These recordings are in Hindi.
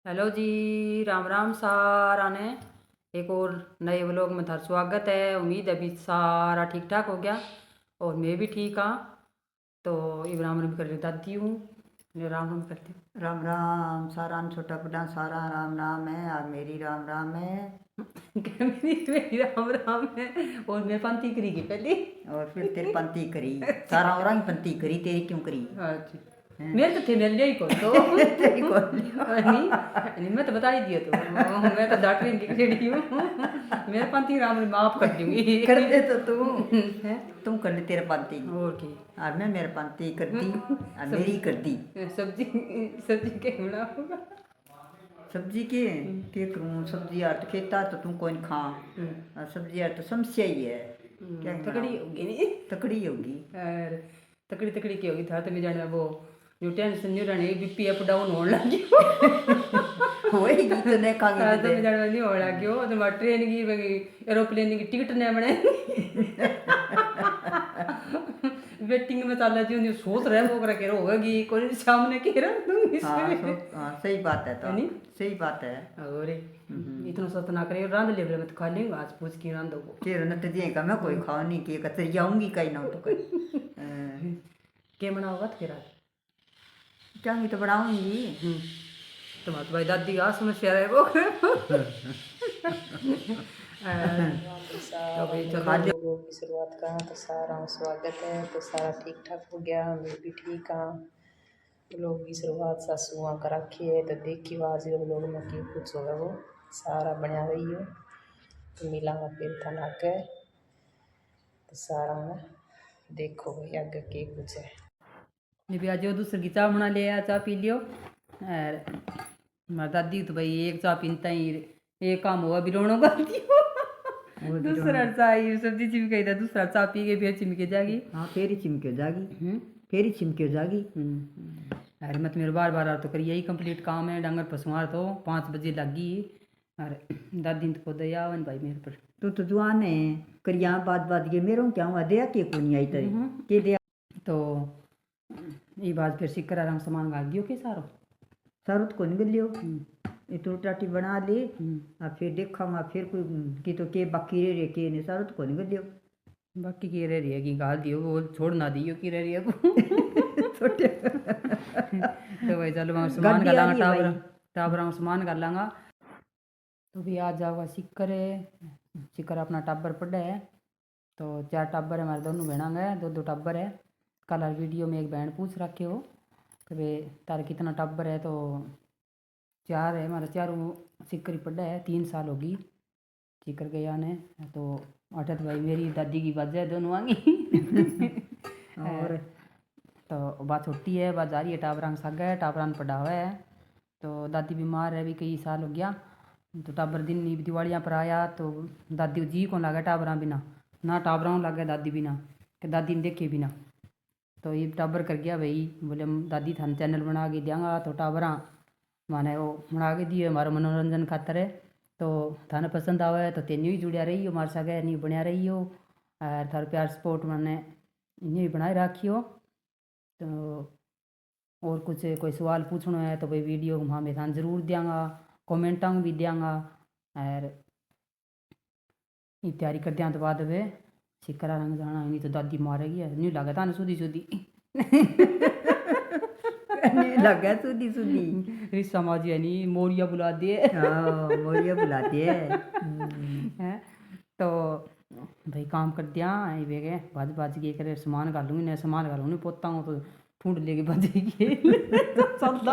हेलो जी। राम राम सारा ने। एक और नए व्लॉग में थारा स्वागत है। उम्मीद है भी सारा ठीक ठाक हो गया और मैं भी ठीक हाँ। तो ये राम राम कर दादी हूँ। मैं राम राम करती हूँ। राम राम सारा न छोटा बड़ा सारा राम राम है और मेरी राम राम है। मेरी राम राम है और मैं पंथी करी की पहले। और फिर तेरी पंती करी सारा और पंती करी तेरी क्यों करी अच्छा, हैं? मेरे तो थे मेरे लिए ही कौन तो तेरी कौन नहीं नहीं, मैं तो बता ही दिया तो मैं तो डांट रही रेडी हूँ। मेरे पंथी राम माफ कर दूंगी। कर दे तो तू हैं? तुम कर ले तेरे पंती और की और मैं मेरे पंती कर दी और मेरी सब्जी कर दी। सब्जी सब्जी क्या बनाऊंगा। सब्जी के करूँ सब्जी यार तो खेता तो तू कोई खा और सब्जी यार तो समस्या ही है। क्या तकड़ी बनाऊँ होगी नहीं। तकड़ी होगी। और तकड़ी तकड़ी की होगी था तो मैं जाने वो जो टेंशन नहीं रहने बीपी अप डाउन होने लगी। होएगी तो नहीं खाएंगे हाँ, तो तुझे। मैं जाने नहीं हो रहा क्यों तो मैं ट्रेन की एरोप्लेन की टिकट नहीं बने। वेटिंग में चल रही हूँ सोच रहे वो कह रहा होगी कोई सामने कह रहा दूंगी हाँ सही बात है तो नहीं। सही बात है। और इतना सत ना करे रांध ले मैं तो खा लेंगे आज पूछ के रांध दो। तेरे न तुझे का मैं कोई खाओ नहीं कि कतरी जाऊंगी कहीं ना तो कहीं क्या बना होगा तेरा। चाहूंगी तो बनाऊंगी। तुम्हारे भाई दादी का समस्या है वो। तो भाई खा चलो ले व्लॉग की शुरुआत करा तो सारा स्वागत है। तो सारा ठीक ठाक हो गया, मैं भी ठीक हाँ। व्लॉग की शुरुआत सासू माँ कर रखी है तो देखियो आज व्लॉग में क्यों कुछ होगा वो सारा बना रही हो। तो मिलांगा फिर था आगे तो सारा में देखो भाई आगे के कुछ है। भी आज दूसरी की चाह बना लिया चाह पी लियो। और हमारी दादी तो भाई एक चाह पीता ही एक काम हुआ भी रोनो कर दियो। वो भी दूसरा चाह ये सब्जी चिमके था दूसरा चाह पी के फिर चिमके जागी। हाँ फेरी चिमके हो जागी फेरी चिमके हो जागी। अरे मत मेरे बार बार तो करिए यही कंप्लीट काम है डांगर पशुआर तो 5 बजे लगी। अरे दादी ने तो खुद आवन भाई मेरे पर। तू तो जुआन है करिया बात बात के मेरो क्या हुआ दया के को नहीं आई तेरे के दया तो ये बात फिर सिक्कर आराम सामान गाल दियो के सारो। सारुत को निकल लियो ये तो टाटी बना ले और फिर देखा फिर कोई की तो के बाकी रह के ने सारुत को निकल लियो। बाकी की रह रही है कि गाल दियो वो छोड़ ना दियो की रह रही है को। छोटे तो भाई चलो मैं सामान गाड़ी कर आ लांगा रही है टाबर भाई। टाबर में सामान कर लांगा। तो भी आज जाओगा सिक्कर है सिक्कर अपना टाबर पड़ा है। तो 4 टाबर है हमारे दोनों बहना गए दो दो टाबर है। कल हर वीडियो में एक बहन पूछ रखे हो कि भाई तारे कितना टाबर है तो 4 है हमारा चारों सिक्कर ही पड़ा है 3 साल होगी सिक्कर गया ने। तो अठत भाई मेरी दादी की वजह दोनों आगी। और तो बात छोटी है बात जा रही है टाबरांग सागा है टाबरान पढ़ावा है। तो दादी बीमार है भी कई साल हो गया। तो टाबर दिन नहीं दिवालियाँ पर आया तो दादी को जी को लगा टाबरा बिना ना टाबरा लगे दादी बिना कि दादी ने देखे बिना। तो ये टाबर कर गया भाई बोले दादी थाने चैनल बना के देंगा तो टाबरा माने वो बना के दिए हमारा मनोरंजन खातर है। तो थाने पसंद आवे तो तेन ही जुड़िया रही हो हमारे सागे नहीं बनया रही हो और थार प्यार सपोर्ट मैंने इन्हें भी बनाए रखी हो। तो और कुछ कोई सवाल पूछना है तो भाई वीडियो वहाँ मैं थान जरूर देंगा कमेंटा में भी देंगा। और ये तैयारी कर दिया तो बाद वे सिक्करा रंग जाना नहीं तो दादी मारेगी नहीं लगा था ना सुधी सुधी। लगा सुधी सुधी रिश्ता माजी है नहीं मोरिया बुला दे। हाँ मोरिया बुलाती है। हैं तो भाई काम कर दिया ये वे बाज बाज के करे सामान कर लूँगी नहीं सामान कर लूँगी पोता हूँ तो ठूंढ लेके बजेगी। तो चलता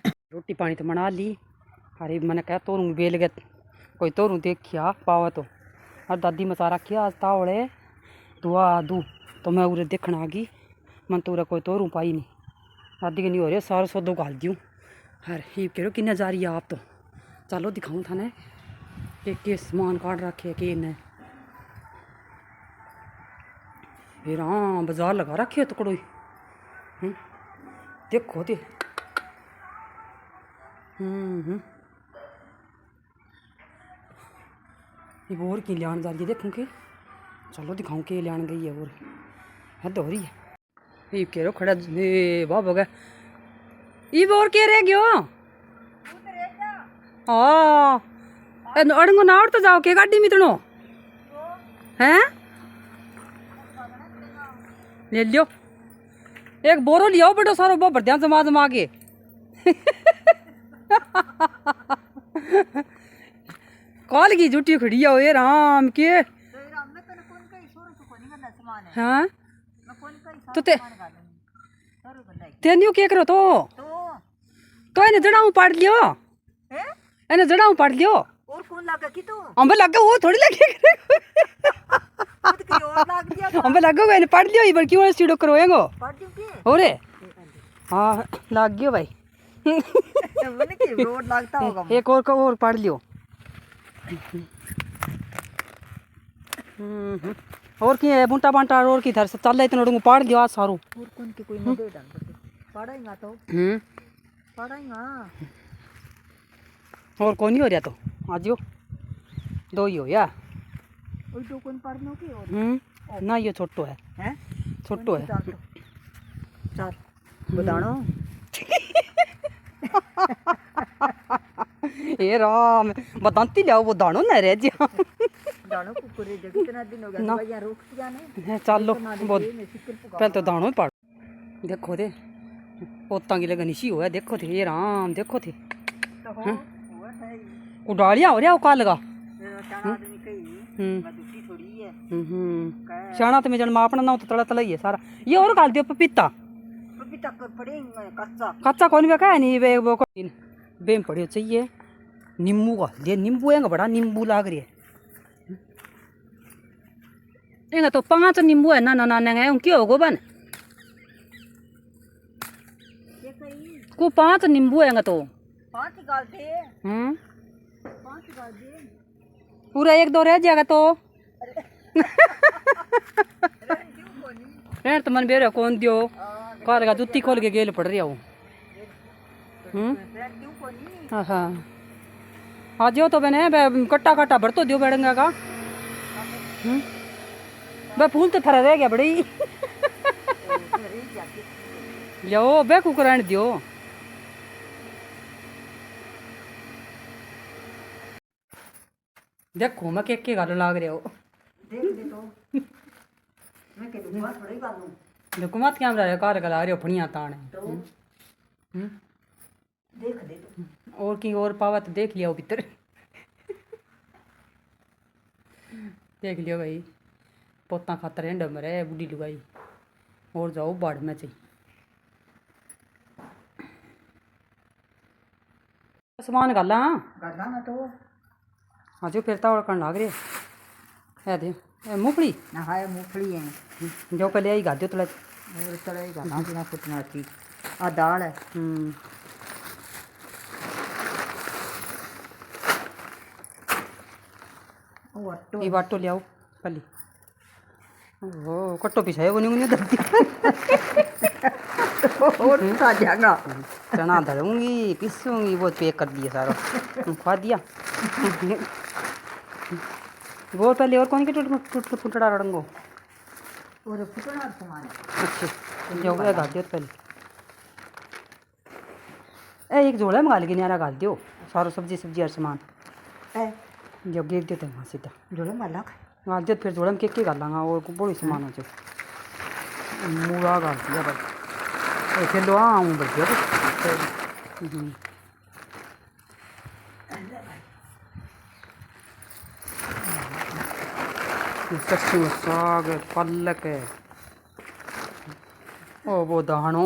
रोटी पानी तो बना ली। अरे मैंने कहा तोरूँ बेल गए कोई तोरूँ देखिया पावा तो और दादी मचा रखी आज तावड़े दुआ दू तो मैं उरे देखना आ गई मन तो उरे कोई तोरूँ पाई नहीं दादी के नहीं हो रही सारा सौदो घाल दूँ। अरे ही कह किन्ने जा रही है आप तो चलो दिखाऊँ थाने के सामान काट रखे के ने फिर हाँ बाजार लगा रखे है तो कड़ोई देखो ते ये और की लियान जा रही है देखूँ के चलो दिखाऊँ के लियान गई है और हद हो रही है ये कह रहे खड़ा वाह हो गया ई और के रह गयो हाँ अड़ंगो ना तो जाओ के गाड़ी में इतनो हैं ले लियो एक बोरो लियो बड़ो सारो बो भर जमा जमा के कॉल की झूठी खड़ी हो ये राम के हाँ तो तेन्यू के करो तो इन्हें जड़ाऊ पाड़ लियो इन्हें जड़ाऊ पाड़ लियो और कौन लगा की तो अंबे लगा वो थोड़ी लगे अंबे लगा इन्हें पाड़ लियो इबर क्यों सीढ़ो करोएंगो पढ़ दूं के ओरे हाँ लग गयो भाई मैंने की रोड लगता होगा एक और पाड़ लियो और की है बुंटा बांटा और की धर से चल इतना डूंगो पाड़ दियो आज सारू और कौन की कोई न दे डाल पढ़ाएगा तो पढ़ाएगा और कौन ही हो रहा तो आज यो दो ही हो या ओई तो कौन पढ़नो की और ना ये छोटो है हैं छोटो है चल बतानो ए राम बताती लिया वो दानो न रह जा दानो कुकुरे जग कितना दिन हो गया भैया रुक जाने चलो बहुत पहले तो दानो ही पड़ देखो थे पोता की लगन इसी हुआ देखो थे ये राम देखो थे उड़ालिया हो रहा का लगा शाना तो मैं जन मापना ना तो तला तला ही है सारा ये और गाल दियो पपीता पपीता कर पड़े कच्चा कच्चा कौन भी का नहीं वे वो बेम पड़ियो चाहिए नींबू का ये नींबू है बड़ा नींबू लाग रही है एंगा तो 5 नींबू है ना ना ना ना उनकी होगो बन को 5 नींबू है तो 5 गाल दे 5 गाल दे पूरा 1-2 रह जाएगा तो रेट तो मन बेरे कौन दियो कार का जुत्ती खोल के गेल पड़ रही है वो हाँ हाँ जो तो बने कट्टा कट्टा भर तो दियो बैठेंगे का बे फूल तो थरा रह गया बड़ी लो बे कुकर दियो देखो मैं के गाल लाग रहे हो देख दे तो मैं के दूंगा थोड़ी गालू हुकूमत क्या रहा है कार गला रहे हो फणिया तान तो देख दे तो और की और पावा तो देख लिया भीतर देख लियो भाई पोता खातर एंड मरे बुढ़ी लुगाई और जाओ बाढ़ में चाहिए सामान गाला गाला ना तो आज फिर तो करन लाग रहे है दे मूंगफली ना है मूंगफली है जो पहले आई गादियो तो और चलेगा ना बिना फुटना की आ दाल है ओ अट्टो ये बाटो ले आओ पहले ओ कट्टो पिछाए वो नहीं दर्दी और खा जाएगा चना धरूंगी पीसूंगी वो पैक कर दिया सारा खा दिया वो पहले और कौन के टूट फुटड़ा रड़ंगो और फुटना सामान अच्छा जो गया गाल दियो पहले ए एक जोड़ा मंगा लेके न्यारा गाल दियो सारो सब्जी और सामान है जो गिर दियो तो वहाँ सीधा जोड़ा माला गाल दियो फिर जोड़ा में के गालांगा और बड़ी सामान हो जाए मूड़ा गाल दिया भाई फिर लो आऊँ बढ़िया सरसों साग पालक है ओ वो दाणो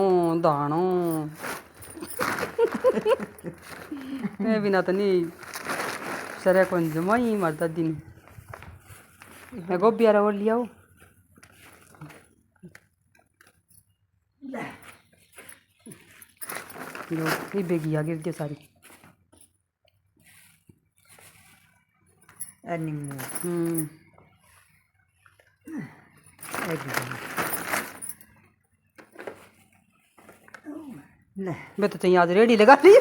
मैं बिना तो नहीं सरे कौन जमाई मरता दिन मैं गोभी आ रहा लिया ये बेगी आ गिर दियो सारी नींबू मैं तो चाहिए आज रेडी लगा ली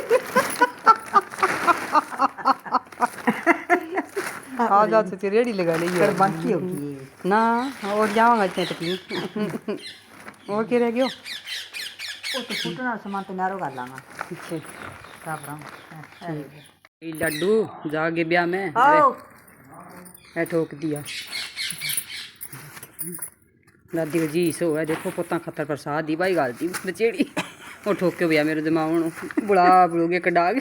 आज आज से रेडी लगा ली फिर बाकी होगी ना और जाऊंगा इतने तक और क्या रह गयो वो तो फुटना सामान तो नारो कर लांगा अच्छा टाबरा ये लड्डू जागे ब्याह में आओ है ठोक दिया। दादी का जी सो है देखो पुत्ता खतर प्रसाद दी भाई गाल दी बचेड़ी वो ठोक के भैया मेरे दिमाग बुला बुलोगे कडाग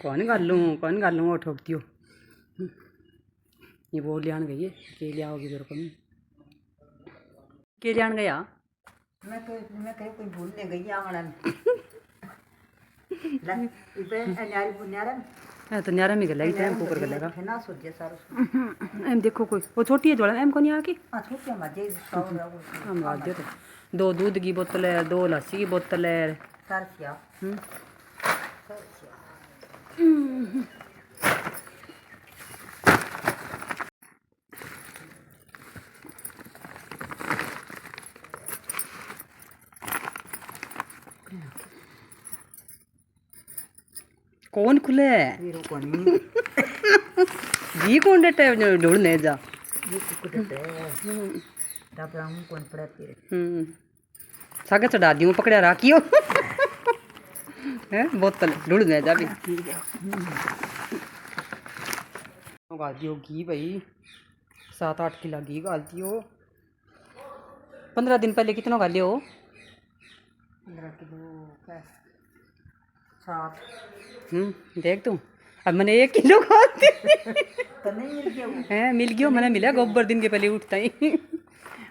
कौन कर लूँ वो ठोक दियो। ये वो लियान गई है के लिया होगी तेरे को के लियान गया मैं कहीं कोई भूलने गई आंगन ले इबे न्यारी बुन्यारा है तो न्यारा में गलेगी टाइम कुकर गलेगा ना सोचे सारो एम देखो कोई वो छोटी है जोड़ा एम को नहीं आके हां छोटे मजे सारो हम बात दे तो 2 दूध की बोतल है 2 लस्सी की बोतल है सर क्या कौन खुले वीरो कोनी जी कौन डटे ढूंढने जा ये कुकुटे टाबरा हूं कौन पड़ा तेरे सागे चढ़ा दियो पकड़े राखियो है बोतल ढूंढने जा भी गाल दियो घी भाई 7-8 किलो घी गाल दियो 15 दिन पहले कितना गाल लियो 15 किलो का 7 देख तू अब मैंने 1 किलो गाल दी तो नहीं मिल गया वो है मिल गयो मैंने मिला गोबर दिन के पहले उठता ही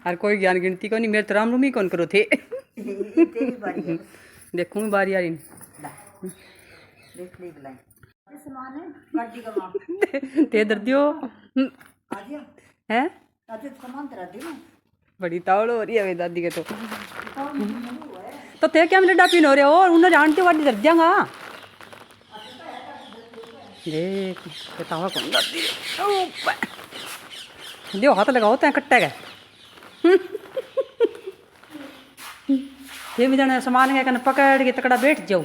और कोई ज्ञान गिनती को नहीं मेरे तो राम रूम ही कौन करो थे ये तेरी बारी है देखूँ बारी आ रही देख ले लाई ये सामान है गाड़ी का मां ते दर दियो आ गया है आज सामान तेरा दे ना बड़ी तावड़ हो रही है मेरी दादी के तो ते क्या मेरे डापी हो रहे हो उन्हें जानते हो वाली दर दियांगा देख ये तावा कौन दादी दियो हाथ लगाओ तैं कट्टे गए ये भी जाने सामान के कन पकड़ के तकड़ा बैठ जाओ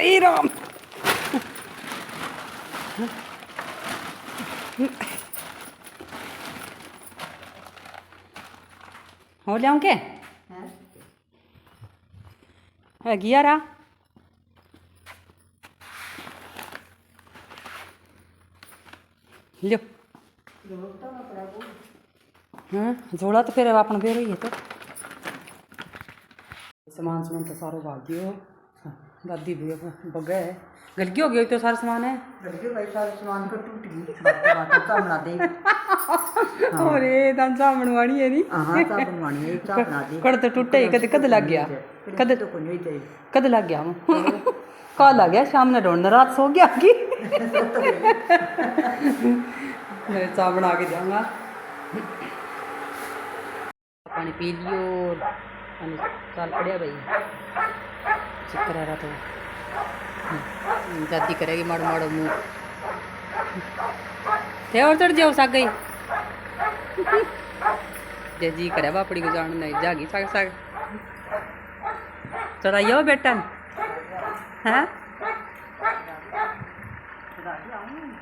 ई राम हो लियाऊं के है गिया रहा लियो हाँ जोड़ा तो फिर अपन बेर ही है तो सामान तो सारो भाग दियो दादी भी बगे है गलगी हो गई तो सारा सामान है लड़के भाई सारे सामान को टूट गई बात बना दे अरे दान चा बनवानी है नी हां चा बनवानी है चा बना दे कड़ तो टूटे ही कद कद लग गया कद तो कोई नहीं चाहिए कद लग गया कल लग गया शाम ने ढूंढना रात सो गया की मैं चा बना के जाऊंगा पानी पी लियो पानी चाल पड़िया भाई चक्कर आ रहा तो दादी करेगी माड़ो माड़ो मुँह थे और चढ़ जाओ साग गई जे जी करे बापड़ी को जान नहीं जागी साग साग चढ़ाइयो बेटा हैं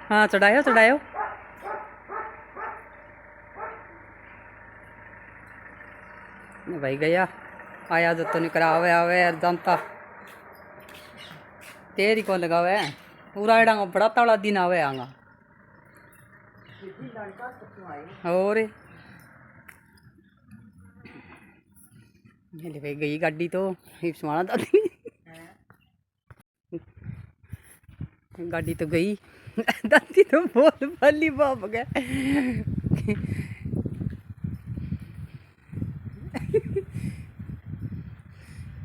हाँ चढ़ायो चढ़ायो भाई गया आया जो तो नहीं करा आवे यार जानता तेरी को लगावे पूरा एड़ा बड़ा तौड़ा दिन आवे आंगा और भाई गई गाड़ी तो सुना दादी गाड़ी तो गई दादी तो बहुत भली बाप गए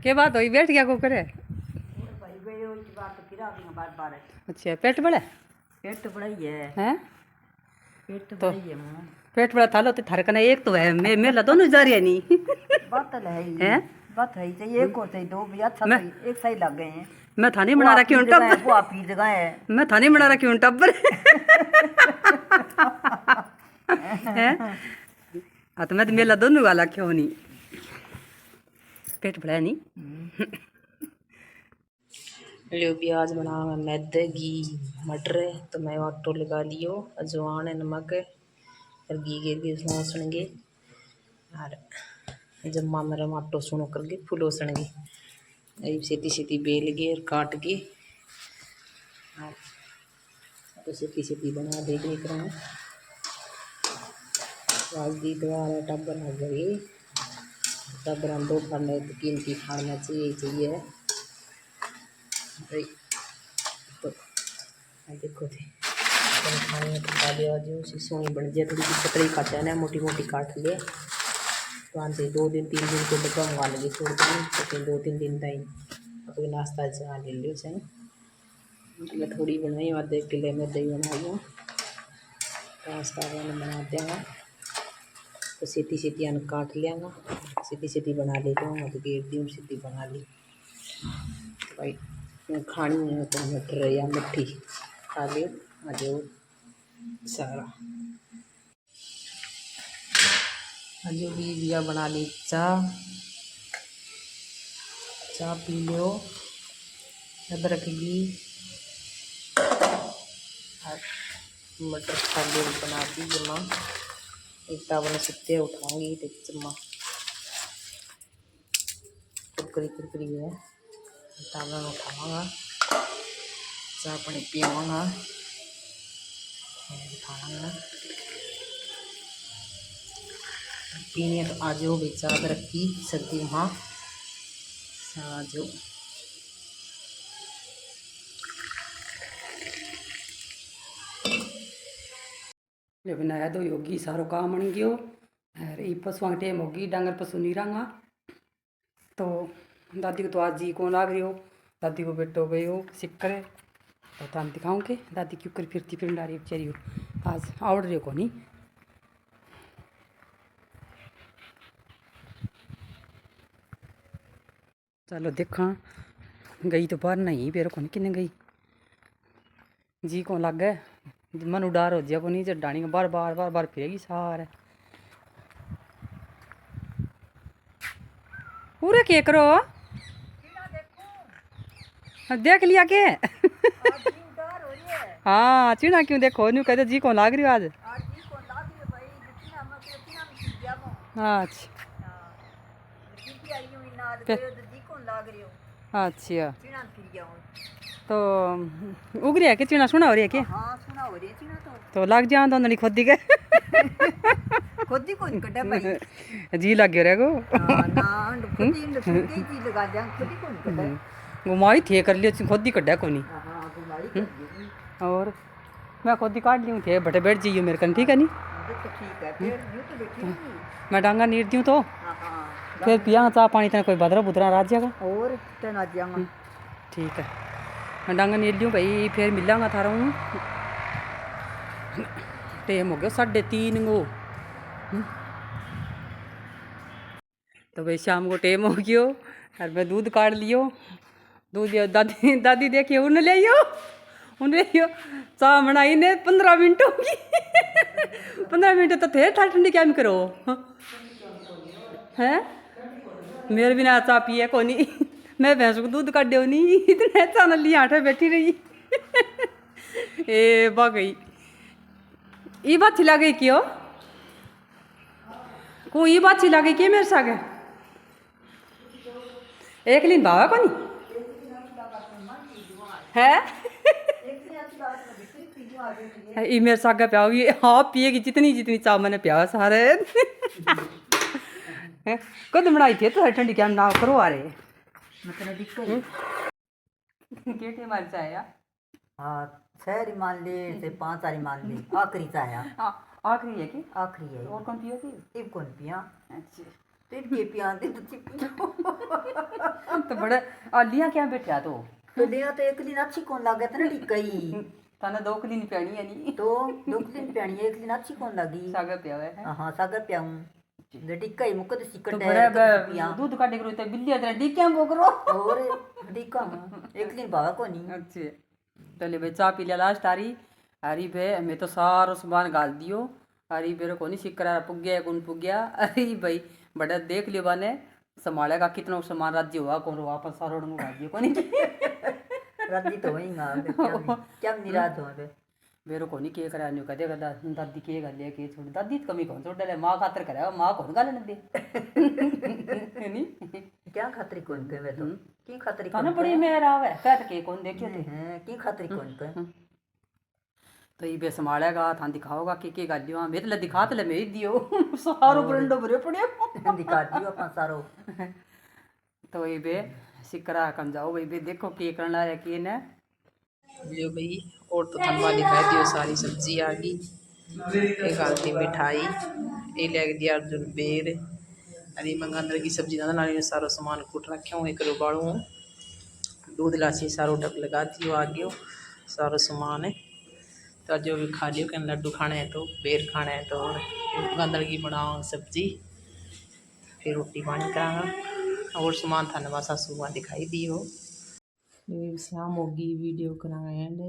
के बात हुई बैठ गया को करे अच्छा पेट बड़ा पेट तो बड़ा ही है हैं पेट तो बड़ा ही है मां पेट बड़ा थालो तो थारे कने एक तो है मेला दोनों जा रही है नहीं बात तो है ही हैं बात है चाहिए एक और चाहिए दो भी अच्छा एक सही लग गए हैं मैं थाने बना रखी हूं टब्बर वो आपकी जगह है मैं थाने बना रखी हूं टब्बर हैं आ तो मैं तो मेला दोनों वाला क्यों नहीं पेट बड़ा है नहीं लियो प्याज बना मैदे घी मटर तो मैं आटो लगा लियो अजवान नमक और घी गिर के लहसुन गे और जम्मा मेरा माटो सुनो करके फूलो सणगी अभी सीधी सीधी बेल के और काट के और तो सीधी सीधी बना दे देख रहा हूँ। वाजदी द्वारा टब्बर हो गई टब्बर दो खाने तो कीमती खाना चाहिए भाई। तो देखो थे खाने में खा लिया जो सी सोनी बन जाए थोड़ी सी पतली काटा ना मोटी मोटी काट ले तो आज 2 दिन 3 दिन को डब्बा मंगा लगे छोड़ दें तो फिर 2 3 दिन तक अपने नाश्ता जहाँ ले लियो सही मतलब थोड़ी बनाई आधे किले में दही बनाई नाश्ता बनाते हैं तो सीधी सीधी अन काट लिया सीधी सीधी बना लेता हूँ तो गेट दी सीधी बना ली भाई खानी है तो मटर या मिट्टी खा लियो आज सारा आज भी दिया बना ली चाय चाय पी लियो अदरक की मटर खा लियो बना दी जमा एक टावर सुते उठाऊंगी तो जमा कुरकुरी है टावर उठाऊंगा चाय पानी पीऊँगा उठाऊंगा पीने तो आज हो भी चाय रखी सर्दी वहाँ आज बनाया दो योगी सारो काम बन गयो और ये पशुओं का टेम होगी डांगर पशु नहीं रंगा तो दादी को तो आज जी कौन लाग रही हो दादी को बेटो गई हो सिक्कर तो तुम दिखाऊँ के दादी क्यों कर फिरती फिर डारी बेचारी हो आज आवड़ रही को नहीं चलो देखा गई तो बाहर नहीं फिर को नहीं किन्ने गई जी को लग गए मन उडार हो जाए को नहीं डाणी बार बार बार बार फिरेगी सारे पूरे के करो देख लिया के हाँ चिड़ा क्यों देखो न्यू कहते जी को लाग रही हो आज अच्छा अच्छा तो उग रही है कि चिड़ा सुना हो रही है कि तो लग जा तो नहीं खोदी के खुद ही कौन कटा भाई जी लग गया रे को ना खुद ही जी लगा जा खुद ही कौन कटा घुमाई थे कर लियो खुद ही कड्डा को नहीं हां घुमाई और मैं खुद ही काट ली थे बटे बैठ जाइयो मेरे कन ठीक है नहीं तो ठीक है फिर यूं तो बैठी मैं डांगा नीर दूँ तो हां फिर पिया चाह पानी तेना कोई बदरा बुदरा राज जाएगा और तना जाऊंगा ठीक है मैं डांगा नीर दूँ भाई फिर मिलांगा थारा हूँ टाइम हो गया 3:30 गो तो भाई शाम को टाइम हो गयो और मैं दूध काट लियो दूध दादी दादी देखिए उन्हें ले आइयो उन्हें लियो चाह बनाई ने 15 मिनट होगी 15 मिनट तो थे ठंडी क्या करो हैं मेरे बिना चाह पिए को नहीं मैं भैंस को दूध काट दो नहीं इतने अच्छा न लिया आठे बैठी रही ए बा गई ये बात छिला गई क्यों को ये बात छिला गई क्या मेरे सागे एक दिन बाबा को नहीं है ये मेरे सागे प्याओगी हाँ पिएगी जितनी जितनी चाह मैंने प्या सारे कद बनाई थी तो ठंडी क्या ना करो आ रहे मतलब केटे मार चाया हाँ 6 मान ले से 5 सारी मान ले आखिरी चाया आखिरी है कि आखिरी है और कौन पियो थी इब कौन पिया अच्छा तो के पिया दे तो पिया तो बड़े लिया क्या बैठा तो लिया तो एक दिन अच्छी कौन लगे था ना कई ताना 2 दिन प्यानी है नहीं तो 2 दिन प्यानी एक दिन अच्छी कौन लगी सागर पिया है हाँ सागर पियाऊं टिक्का ही मुकद सिकट तो बड़े दूध काटे करो तो बिल्ली अदर डिक्का बोकरो और टिक्का एक दिन बाबा को नहीं अच्छे चले भाई चाय पी लिया लास्ट आरी हरी भे मैं तो सारो सामान गाल दियो हरी बेरो को नहीं सिक्करा पुग गया कौन पुग गया अरे भाई बड़ा देख लियो बाने संभालेगा कितना सामान राज्य हुआ कौन वापस सारो डंगो गाल दियो को नहीं राज्य तो वही गा क्या निराश हो बे बेरो को नहीं के करा न्यू कदे कदा दादी के गल के छोड़ दादी तो कमी कौन छोड़ डाले माँ खातर करा माँ कौन गालन दे नहीं क्या खातिर कौन पे मैं तो की खातिर खाना पड़ी मेरा आवे कहत के कौन देखियो ते हैं की खातिर कौन पे तो ये बे संभालेगा थान दिखाओगा के गालियो मैं तो दिखा तो ले मेरी दियो सारो ब्रंडो भरे पड़ियो दिखा दियो अपन सारो तो ये बे सिकरा कम जाओ भाई बे देखो के करना है के ने लियो भाई और तो थनवा दिखा दियो सारी सब्जी आ गई एक आलती मिठाई ये ले दिया अर्जुन बेर अरे मंगा अंदर की सब्जी ना नाली ने सारो सामान कूट रखे हूँ एक बाड़ू हूँ दूध लाची सारो डक लगा दियो आगे सारो सामान है तो जो भी खा लियो कहीं लड्डू खाने हैं तो बेर खाने हैं तो अंदर की बनाओ सब्जी फिर रोटी पानी करांगा और सामान था नवा सासू मां दिखाई दी हो शाम होगी वीडियो करांगा एंड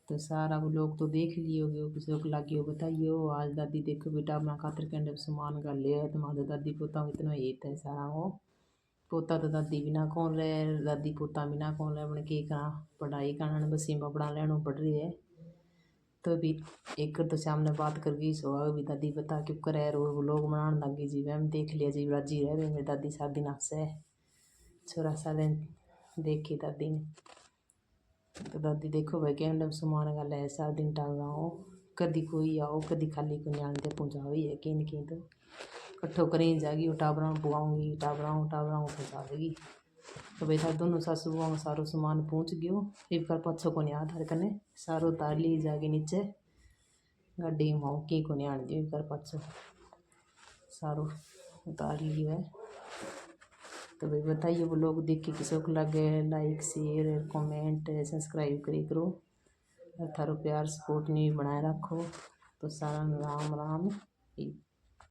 तो सारा वो लोग तो देख लिए होगे किसी को लगी हो बताइए आज दादी देखो बेटा अपना खातर के सामान का ले तुम्हारे दादी पोता इतना ये है सारा वो पोता तो दादी बिना कौन रहे दादी पोता बिना कौन रहे अपने के करा पढ़ाई करना बस सीमा पढ़ा लेना पड़ रही है तो भी एक तो सामने बात कर गई सो भी दादी बता क्यों करे रो वो लोग मनाने लगी जी मैम देख लिया जी राजी रह मेरी दादी 7 दिन से छोरा साल देखी दादी ने तो दादी देखो भाई कैमडम सामान गल है 7 दिन टाल आओ कदी कोई आओ कदी खाली को आनते पहुँचावी है कि नहीं तो कट्ठो करी जागी टाबरा पुआऊँगी टाबरा पहुँचावेगी तो भाई था दोनों सासू में सारो सामान पहुँच गयो एक बार पछो को आधार कने सारो तार ली जाके नीचे गाड़ी में की को आन दियो एक बार पछो सारो उतार लियो है तो भाई बताइए वो लोग देख के किसी को लगे लाइक शेयर कमेंट सब्सक्राइब करो और थारो प्यार सपोर्ट नहीं बनाए रखो तो सारा राम राम।